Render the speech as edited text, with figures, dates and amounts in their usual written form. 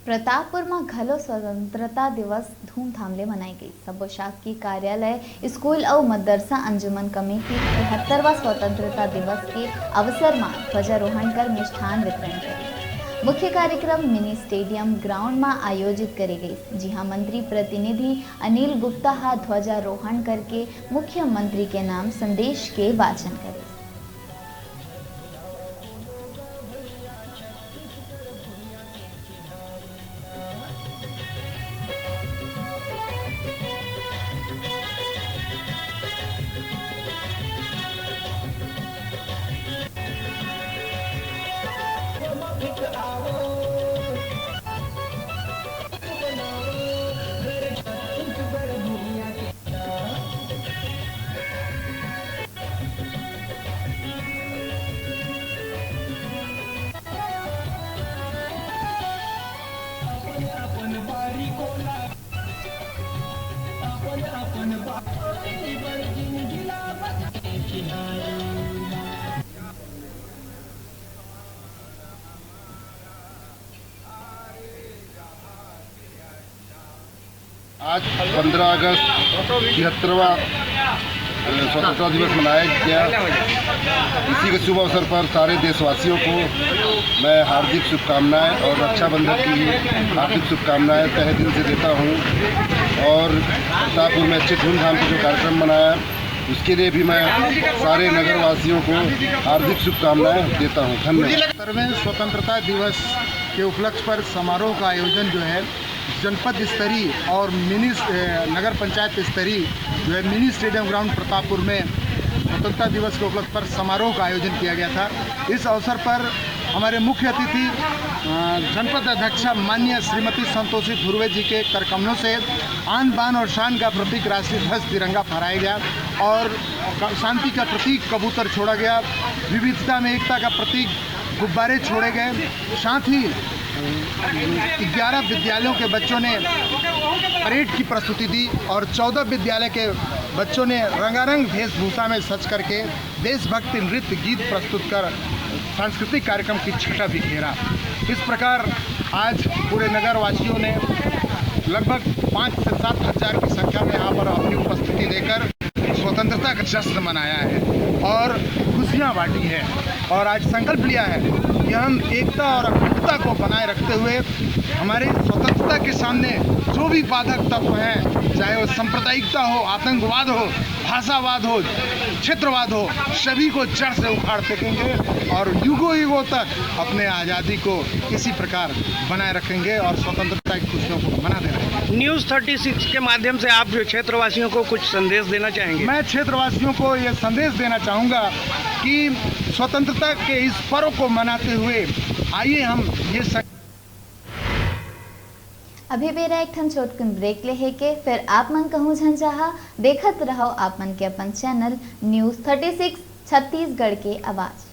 प्रतापपुर में घलो स्वतंत्रता दिवस धूमधाम ले मनाई गई। सब शासकीय कार्यालय, स्कूल और मदरसा अंजुमन कमेटी 73वां स्वतंत्रता दिवस के अवसर में ध्वजारोहण कर मिष्ठान वितरण करी। मुख्य कार्यक्रम मिनी स्टेडियम ग्राउंड में आयोजित करी गई। जी हाँ, मंत्री प्रतिनिधि अनिल गुप्ता हा ध्वजारोहण करके मुख्यमंत्री के नाम संदेश के वाचन करे। आज 15 अगस्त 73वां स्वतंत्रता दिवस मनाया गया। इसी के शुभ अवसर पर सारे देशवासियों को मैं हार्दिक शुभकामनाएं और रक्षाबंधन की हार्दिक शुभकामनाएं तहे दिल से देता हूं। और प्रतापपुर में अच्छे धूमधाम से जो कार्यक्रम मनाया उसके लिए भी मैं सारे नगरवासियों को हार्दिक शुभकामनाएं देता हूं। धन्यवाद। 70वें स्वतंत्रता दिवस के उपलक्ष्य पर समारोह का आयोजन जो है जनपद स्तरीय और मिनी नगर पंचायत स्तरीय जो है मिनी स्टेडियम ग्राउंड प्रतापपुर में स्वतंत्रता दिवस के उपलक्ष्य पर समारोह का आयोजन किया गया था। इस अवसर पर हमारे मुख्य अतिथि जनपद अध्यक्षा माननीय श्रीमती संतोषी धुर्वे जी के करकमलों से आन बान और शान का प्रतीक राष्ट्रीय ध्वज तिरंगा फहराया गया और शांति का प्रतीक कबूतर छोड़ा गया। विविधता में एकता का प्रतीक गुब्बारे छोड़े गए। साथ ही 11 विद्यालयों के बच्चों ने परेड की प्रस्तुति दी और 14 विद्यालय के बच्चों ने रंगारंग वेशभूषा में सज करके देशभक्ति नृत्य गीत प्रस्तुत कर सांस्कृतिक कार्यक्रम की छटा बिखेरा। इस प्रकार आज पूरे नगरवासियों ने लगभग 5 से 7 हज़ार की संख्या में यहाँ पर अपनी उपस्थिति देकर स्वतंत्रता का जश्न मनाया है और खुशियाँ बांटी है। और आज संकल्प लिया है कि हम एकता और अखंडता को बनाए रखते हुए हमारे स्वतंत्रता के सामने जो भी बाधक तत्व हैं, चाहे वो सांप्रदायिकता हो, आतंकवाद हो, भाषावाद हो, क्षेत्रवाद हो, सभी को जड़ से उखाड़ फेंकेंगे और युगों युगों तक अपने आज़ादी को इसी प्रकार बनाए रखेंगे और स्वतंत्रता की खुशियों को मना दे रहे हैं। न्यूज़ 36 के माध्यम से आप क्षेत्रवासियों को कुछ संदेश देना चाहेंगे? मैं क्षेत्रवासियों को ये संदेश देना चाहूँगा कि स्वतंत्रता के इस पर्व को मनाते हुए आइए हम ये अभी बेरा एक ठन छोटकन ब्रेक ले है के फिर आप मन कहूँ झंझाहा देखत रहो आप मन के अपन चैनल न्यूज़ 36 छत्तीसगढ़ के आवाज़।